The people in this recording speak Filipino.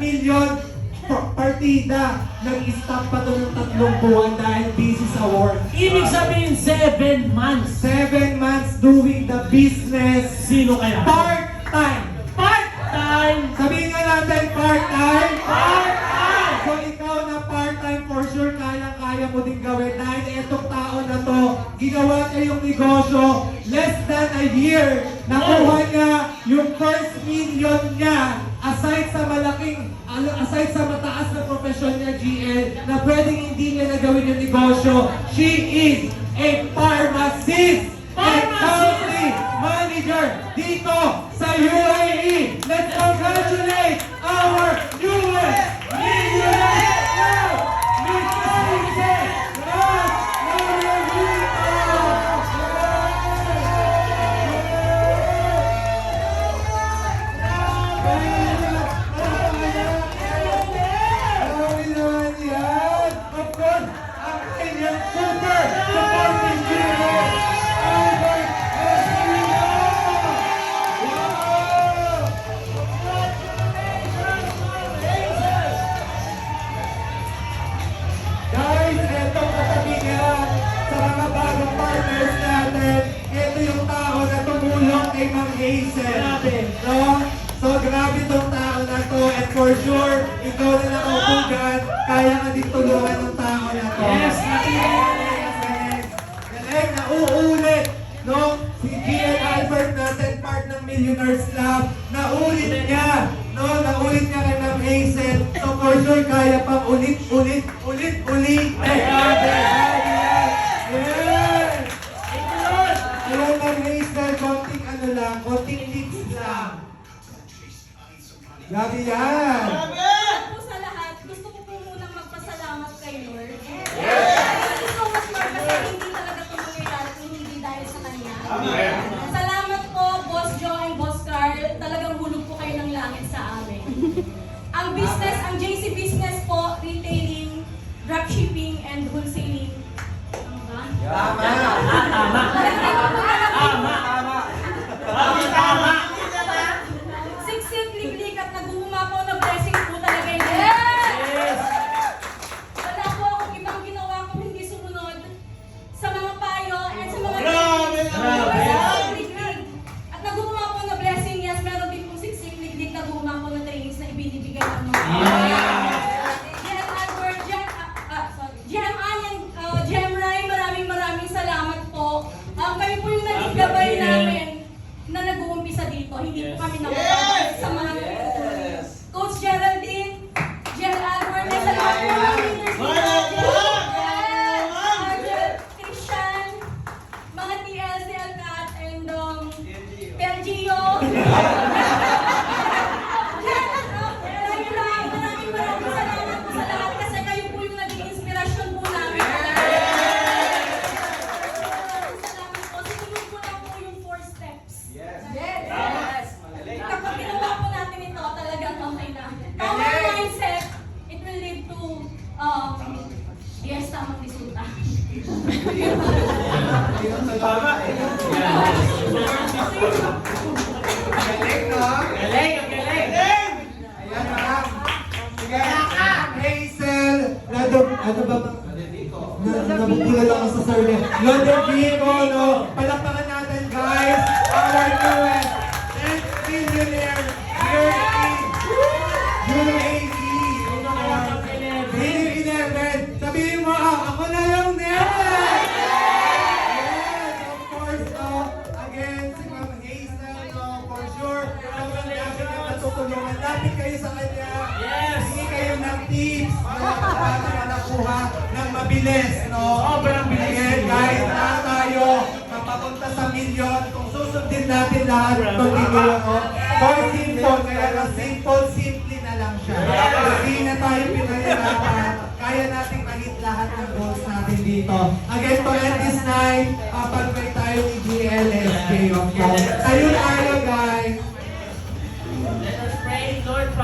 million partida, nag-stop pa to ng 3 buwan dahil busy sa work. Ibig sabihin 7 months. 7 months doing the business. Sino kaya? Part-time. Part-time. Sabihin nga natin, part-time. Part-time. So ikaw na part-time, for sure, kaya mo din gawin. Dahil itong tao na to, ginawa niya yung negosyo, less than a year, nakuha niya yung first million niya, aside sa mataas na profesyon niya, GL, na pwedeng hindi niya nagawin yung negosyo, she is a pharmacist and country manager dito sa UAE. Let's congratulate our newest millionaire now, Miss Hazel Ross Laurelito! Marami naman yan! Of course, ang kanyang super supporting leader, Albert Espino! Wow! Guys, etong katabi niya sa mga bagong partners natin, ito yung tao na tumulong kay Ma'am Hazel. Grabe. No? So, grabe tong tao na to, and for sure, ikaw na nakaupugan, kaya ka din tulungan ng tao na to. Yes, Yes. Galing, nauulit. No? Si GL Albert natin, part ng Millionaires Club, naulit niya. No? Naulit niya kay Ma'am Hazel. So, for sure, kaya pang ulit. Grabe! Yes! Alam, Ma'am Hazel, konting tips lang. Grabe yan! Po sa lahat, gusto ko po munang magpasalamat kay Lord. Thank you so much, Lord, kasi hindi talaga ito mangyayari kung hindi dahil sa Kanya. Salamat po, Boss Joe and Boss Carl. Talagang hulog po kayo ng langit sa amin. Ang business, ang JC Business po, retailing, dropshipping, and wholesaling. Ano ba? Tama! Tama. Siksik, liklik, at nag-uumapaw na blessing po talaga yun. Yes. Wala po akong ibang ginawa kung hindi sumunod sa mga payo and sa mga Grabe! liglig. At nag-uumapaw na blessing, yes, meron din pong siksik, liglig, nag-uumapaw na trainings na ibinibigay ng mga Jem Albert, Jem Ann, Jem Rai, maraming salamat po. Kayo po yung naging gabay namin na nag-uumpisa dito. Hindi po kami nakapagod sa mga Coach Geraldine, Jem Albert, may salamat po ng leaders Christian, mga TL, CL Cat, and Pergio. Maraming salamat po sa lahat kasi kayo po yung naging inspirasyon po namin. Salamat po. Sinunod ko lang po yung 4 steps. Yes. Kapag ginawa po natin ito, talagang okay na. Tamang mindset, it will lead to, yes, tamang resulta. Tama eh. Galing, no? Galing. Ayan, ma'am. Sige, Hazel, nabukula lang ako sa survey. Lodovico, no? Palakpakan natin, guys. Our newest 10th millionaire here in UAE. Millionaire 11. Sabihin mo, ako na yung next! Yes, of course, no? Again, si Ma'am Hazel, no? For sure, sobrang dami na matutulungan natin kayo sa kanya. Yes. Hindi kayo ng tips na paano na nakuha ng mabilis, no? Sobrang bilis. Again, guys, na tayo mapapunta sa milyon. Kung susundin natin lahat itong video, no? More simple, kaya lang simple na lang siya. Hindi na tayo pinahirapan. Kaya nating ma-hit lahat ng goals natin dito. Again, to end this night, pag-pray tayo ni GLSK, of course. Tayo tayo